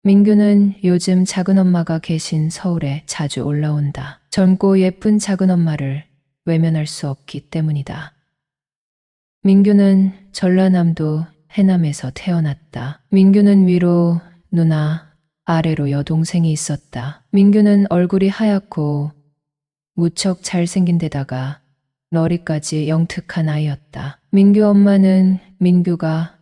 민규는 요즘 작은엄마가 계신 서울에 자주 올라온다. 젊고 예쁜 작은엄마를 외면할 수 없기 때문이다. 민규는 전라남도 해남에서 태어났다. 민규는 위로 누나, 아래로 여동생이 있었다. 민규는 얼굴이 하얗고 무척 잘생긴 데다가 머리까지 영특한 아이였다. 민규 엄마는 민규가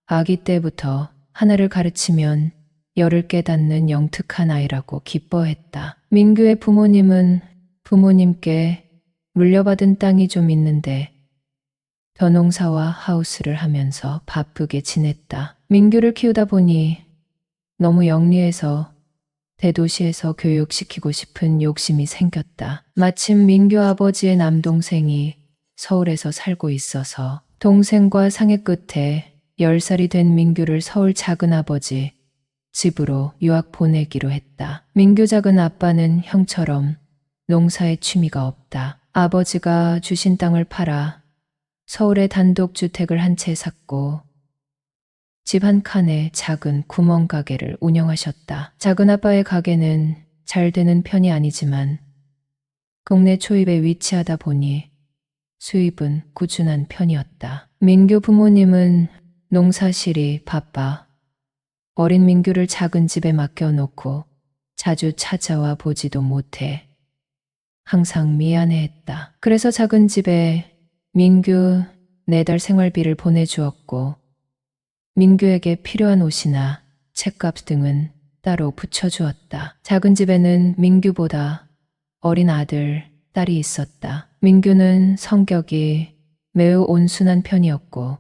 아기 때부터 하나를 가르치면 열을 깨닫는 영특한 아이라고 기뻐했다. 민규의 부모님은 부모님께 물려받은 땅이 좀 있는데 벼농사와 하우스를 하면서 바쁘게 지냈다. 민규를 키우다 보니 너무 영리해서 대도시에서 교육시키고 싶은 욕심이 생겼다. 마침 민규 아버지의 남동생이 서울에서 살고 있어서 동생과 상의 끝에 10살이 된 민규를 서울 작은아버지 집으로 유학 보내기로 했다. 민규 작은 아빠는 형처럼 농사에 취미가 없다. 아버지가 주신 땅을 팔아 서울에 단독주택을 한 채 샀고 집 한 칸에 작은 구멍가게를 운영하셨다. 작은아빠의 가게는 잘 되는 편이 아니지만 국내 초입에 위치하다 보니 수입은 꾸준한 편이었다. 민규 부모님은 농사실이 바빠 어린 민규를 작은 집에 맡겨놓고 자주 찾아와 보지도 못해 항상 미안해했다. 그래서 작은 집에 민규 4달 생활비를 보내주었고 민규에게 필요한 옷이나 책값 등은 따로 붙여주었다. 작은 집에는 민규보다 어린 아들, 딸이 있었다. 민규는 성격이 매우 온순한 편이었고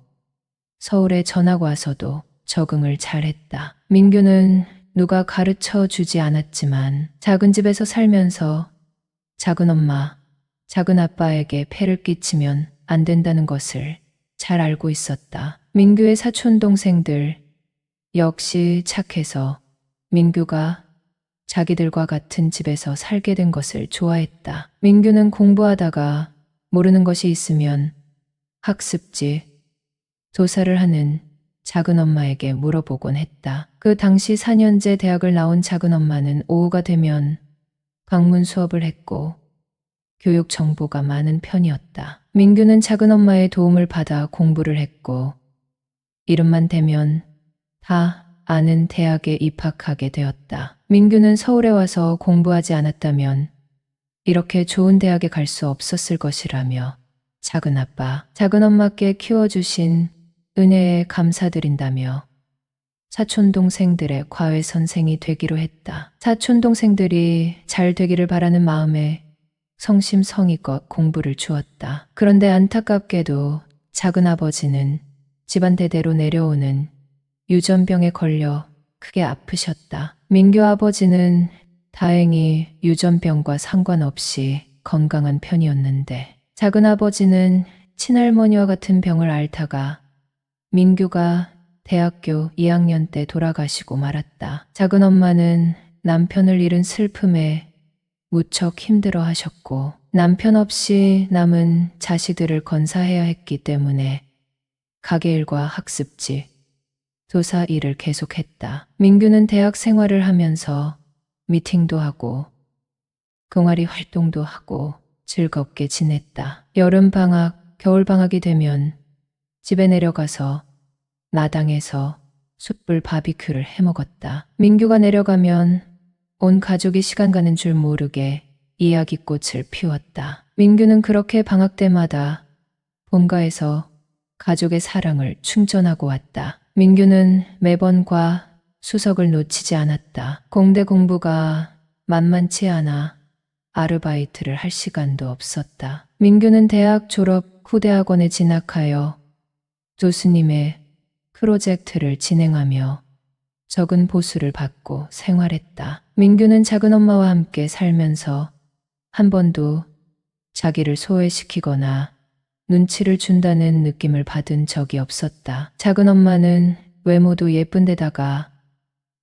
서울에 전학 와서도 적응을 잘했다. 민규는 누가 가르쳐 주지 않았지만 작은 집에서 살면서 작은엄마, 작은아빠에게 폐를 끼치면 안 된다는 것을 잘 알고 있었다. 민규의 사촌 동생들 역시 착해서 민규가 자기들과 같은 집에서 살게 된 것을 좋아했다. 민규는 공부하다가 모르는 것이 있으면 학습지, 조사를 하는 작은엄마에게 물어보곤 했다. 그 당시 4년제 대학을 나온 작은엄마는 오후가 되면 방문 수업을 했고 교육 정보가 많은 편이었다. 민규는 작은엄마의 도움을 받아 공부를 했고 이름만 대면 다 아는 대학에 입학하게 되었다. 민규는 서울에 와서 공부하지 않았다면 이렇게 좋은 대학에 갈 수 없었을 것이라며 작은아빠, 작은엄마께 키워주신 은혜에 감사드린다며 사촌동생들의 과외 선생이 되기로 했다. 사촌동생들이 잘 되기를 바라는 마음에 성심성의껏 공부를 주었다. 그런데 안타깝게도 작은아버지는 집안 대대로 내려오는 유전병에 걸려 크게 아프셨다. 민규 아버지는 다행히 유전병과 상관없이 건강한 편이었는데 작은아버지는 친할머니와 같은 병을 앓다가 민규가 대학교 2학년 때 돌아가시고 말았다. 작은엄마는 남편을 잃은 슬픔에 무척 힘들어 하셨고 남편 없이 남은 자식들을 건사해야 했기 때문에 가게일과 학습지, 조사 일을 계속했다. 민규는 대학 생활을 하면서 미팅도 하고 동아리 활동도 하고 즐겁게 지냈다. 여름방학, 겨울방학이 되면 집에 내려가서 마당에서 숯불 바비큐를 해먹었다. 민규가 내려가면 온 가족이 시간 가는 줄 모르게 이야기꽃을 피웠다. 민규는 그렇게 방학 때마다 본가에서 가족의 사랑을 충전하고 왔다. 민규는 매번 과 수석을 놓치지 않았다. 공대 공부가 만만치 않아 아르바이트를 할 시간도 없었다. 민규는 대학 졸업 후 대학원에 진학하여 교수님의 프로젝트를 진행하며 적은 보수를 받고 생활했다. 민규는 작은엄마와 함께 살면서 한 번도 자기를 소외시키거나 눈치를 준다는 느낌을 받은 적이 없었다. 작은엄마는 외모도 예쁜 데다가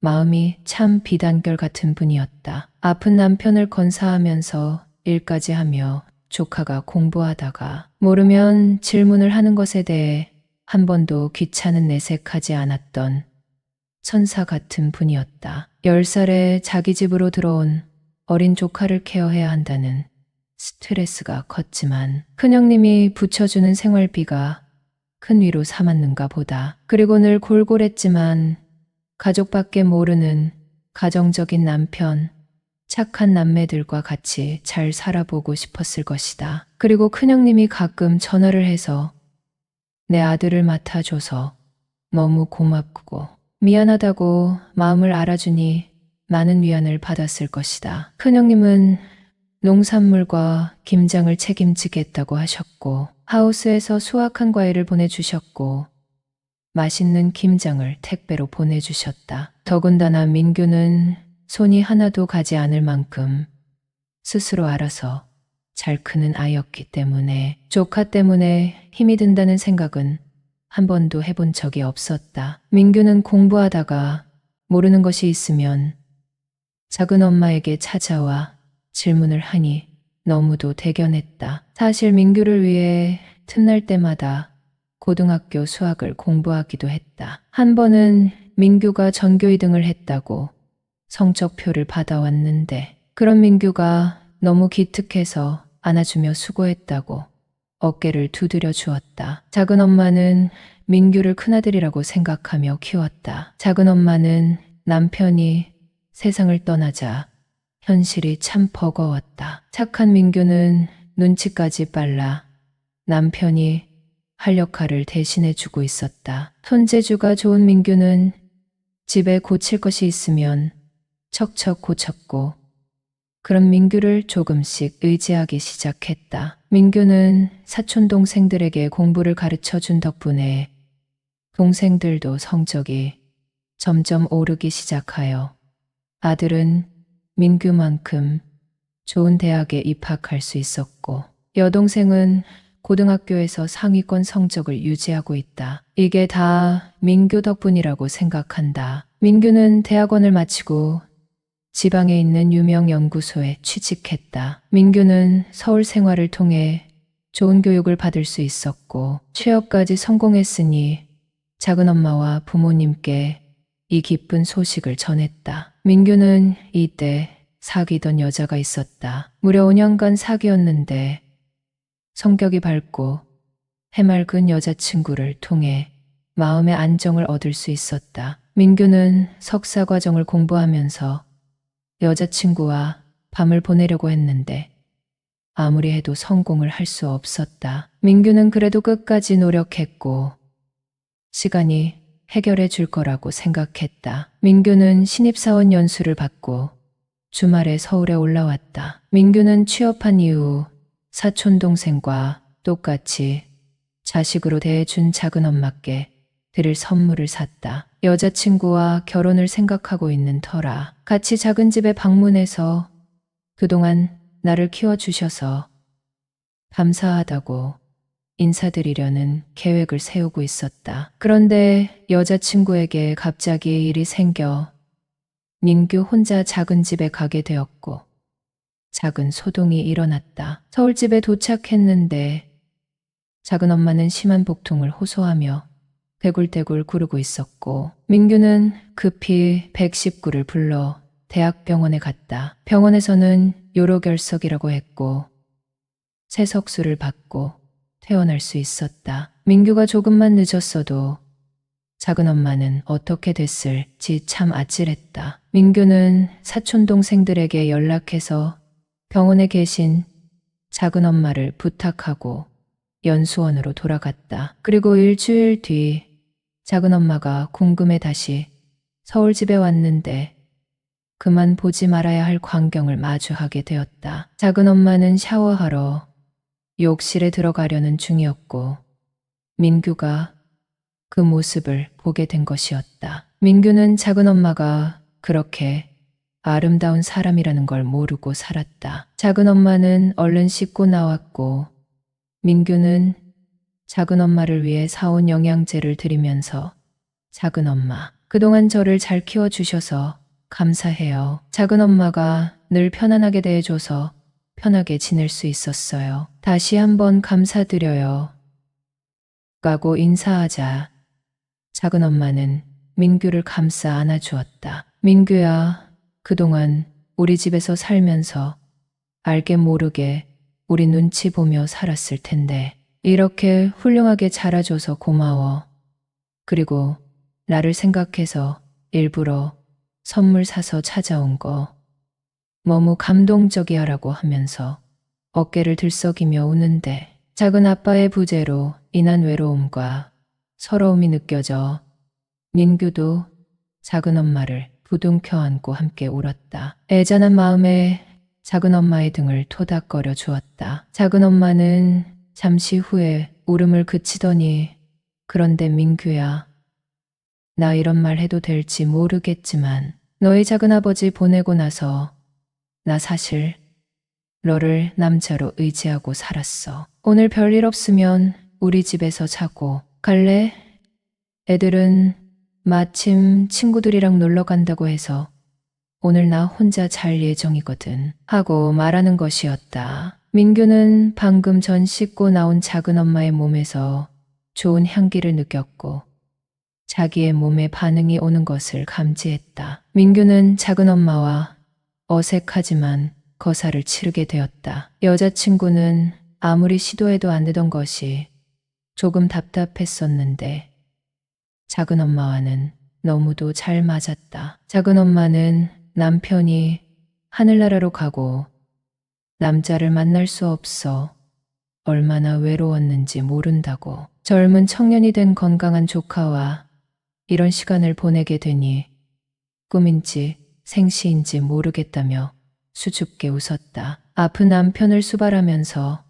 마음이 참 비단결 같은 분이었다. 아픈 남편을 건사하면서 일까지 하며 조카가 공부하다가 모르면 질문을 하는 것에 대해 한 번도 귀찮은 내색하지 않았던 천사 같은 분이었다. 10살에 자기 집으로 들어온 어린 조카를 케어해야 한다는 스트레스가 컸지만 큰형님이 붙여주는 생활비가 큰 위로 삼았는가 보다. 그리고 늘 골골했지만 가족밖에 모르는 가정적인 남편, 착한 남매들과 같이 잘 살아보고 싶었을 것이다. 그리고 큰형님이 가끔 전화를 해서 내 아들을 맡아줘서 너무 고맙고 미안하다고 마음을 알아주니 많은 위안을 받았을 것이다. 큰형님은 농산물과 김장을 책임지겠다고 하셨고 하우스에서 수확한 과일을 보내주셨고 맛있는 김장을 택배로 보내주셨다. 더군다나 민규는 손이 하나도 가지 않을 만큼 스스로 알아서 잘 크는 아이였기 때문에 조카 때문에 힘이 든다는 생각은 한 번도 해본 적이 없었다. 민규는 공부하다가 모르는 것이 있으면 작은 엄마에게 찾아와 질문을 하니 너무도 대견했다. 사실 민규를 위해 틈날 때마다 고등학교 수학을 공부하기도 했다. 한 번은 민규가 전교 2등을 했다고 성적표를 받아왔는데 그런 민규가 너무 기특해서 안아주며 수고했다고 어깨를 두드려 주었다. 작은 엄마는 민규를 큰아들이라고 생각하며 키웠다. 작은 엄마는 남편이 세상을 떠나자 현실이 참 버거웠다. 착한 민규는 눈치까지 빨라 남편이 할 역할을 대신해주고 있었다. 손재주가 좋은 민규는 집에 고칠 것이 있으면 척척 고쳤고 그런 민규를 조금씩 의지하기 시작했다. 민규는 사촌 동생들에게 공부를 가르쳐 준 덕분에 동생들도 성적이 점점 오르기 시작하여 아들은 민규만큼 좋은 대학에 입학할 수 있었고 여동생은 고등학교에서 상위권 성적을 유지하고 있다. 이게 다 민규 덕분이라고 생각한다. 민규는 대학원을 마치고 지방에 있는 유명 연구소에 취직했다. 민규는 서울 생활을 통해 좋은 교육을 받을 수 있었고 취업까지 성공했으니 작은 엄마와 부모님께 이 기쁜 소식을 전했다. 민규는 이때 사귀던 여자가 있었다. 무려 5년간 사귀었는데 성격이 밝고 해맑은 여자친구를 통해 마음의 안정을 얻을 수 있었다. 민규는 석사 과정을 공부하면서 여자친구와 밤을 보내려고 했는데 아무리 해도 성공을 할 수 없었다. 민규는 그래도 끝까지 노력했고 시간이 해결해 줄 거라고 생각했다. 민규는 신입사원 연수를 받고 주말에 서울에 올라왔다. 민규는 취업한 이후 사촌 동생과 똑같이 자식으로 대해준 작은 엄마께 드릴 선물을 샀다. 여자친구와 결혼을 생각하고 있는 터라 같이 작은 집에 방문해서 그동안 나를 키워주셔서 감사하다고 인사드리려는 계획을 세우고 있었다. 그런데 여자친구에게 갑자기 일이 생겨 민규 혼자 작은 집에 가게 되었고 작은 소동이 일어났다. 서울집에 도착했는데 작은 엄마는 심한 복통을 호소하며 대굴대굴 구르고 있었고 민규는 급히 119를 불러 대학병원에 갔다. 병원에서는 요로결석이라고 했고 세석술을 받고 퇴원할 수 있었다. 민규가 조금만 늦었어도 작은 엄마는 어떻게 됐을지 참 아찔했다. 민규는 사촌 동생들에게 연락해서 병원에 계신 작은 엄마를 부탁하고 연수원으로 돌아갔다. 그리고 일주일 뒤 작은 엄마가 궁금해 다시 서울집에 왔는데 그만 보지 말아야 할 광경을 마주하게 되었다. 작은 엄마는 샤워하러 욕실에 들어가려는 중이었고 민규가 그 모습을 보게 된 것이었다. 민규는 작은 엄마가 그렇게 아름다운 사람이라는 걸 모르고 살았다. 작은 엄마는 얼른 씻고 나왔고 민규는 작은 엄마를 위해 사온 영양제를 드리면서 작은 엄마, 그동안 저를 잘 키워주셔서 감사해요. 작은 엄마가 늘 편안하게 대해줘서 편하게 지낼 수 있었어요. 다시 한번 감사드려요. 가고 인사하자 작은 엄마는 민규를 감싸 안아주었다. 민규야, 그동안 우리 집에서 살면서 알게 모르게 우리 눈치 보며 살았을 텐데 이렇게 훌륭하게 자라줘서 고마워. 그리고 나를 생각해서 일부러 선물 사서 찾아온 거 너무 감동적이야라고 하면서 어깨를 들썩이며 우는데 작은 아빠의 부재로 인한 외로움과 서러움이 느껴져 민규도 작은 엄마를 부둥켜 안고 함께 울었다. 애잔한 마음에 작은 엄마의 등을 토닥거려 주었다. 작은 엄마는 잠시 후에 울음을 그치더니 그런데 민규야, 나 이런 말 해도 될지 모르겠지만 너희 작은아버지 보내고 나서 나 사실 너를 남자로 의지하고 살았어. 오늘 별일 없으면 우리 집에서 자고 갈래? 애들은 마침 친구들이랑 놀러 간다고 해서 오늘 나 혼자 잘 예정이거든 하고 말하는 것이었다. 민규는 방금 전 씻고 나온 작은 엄마의 몸에서 좋은 향기를 느꼈고 자기의 몸에 반응이 오는 것을 감지했다. 민규는 작은 엄마와 어색하지만 거사를 치르게 되었다. 여자친구는 아무리 시도해도 안 되던 것이 조금 답답했었는데 작은 엄마와는 너무도 잘 맞았다. 작은 엄마는 남편이 하늘나라로 가고 남자를 만날 수 없어 얼마나 외로웠는지 모른다고. 젊은 청년이 된 건강한 조카와 이런 시간을 보내게 되니 꿈인지 생시인지 모르겠다며 수줍게 웃었다. 아픈 남편을 수발하면서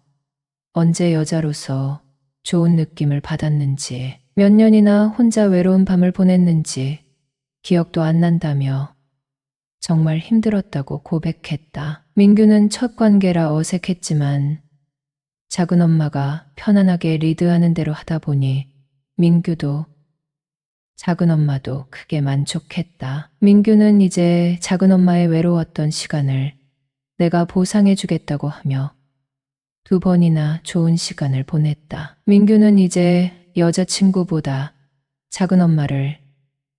언제 여자로서 좋은 느낌을 받았는지 몇 년이나 혼자 외로운 밤을 보냈는지 기억도 안 난다며 정말 힘들었다고 고백했다. 민규는 첫 관계라 어색했지만 작은 엄마가 편안하게 리드하는 대로 하다 보니 민규도 작은 엄마도 크게 만족했다. 민규는 이제 작은 엄마의 외로웠던 시간을 내가 보상해 주겠다고 하며 2번이나 좋은 시간을 보냈다. 민규는 이제 여자친구보다 작은 엄마를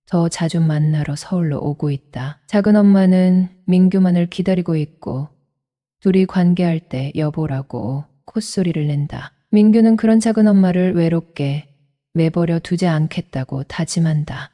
더 자주 만나러 서울로 오고 있다. 작은 엄마는 민규만을 기다리고 있고 둘이 관계할 때 여보라고 콧소리를 낸다. 민규는 그런 작은 엄마를 외롭게 내버려 두지 않겠다고 다짐한다.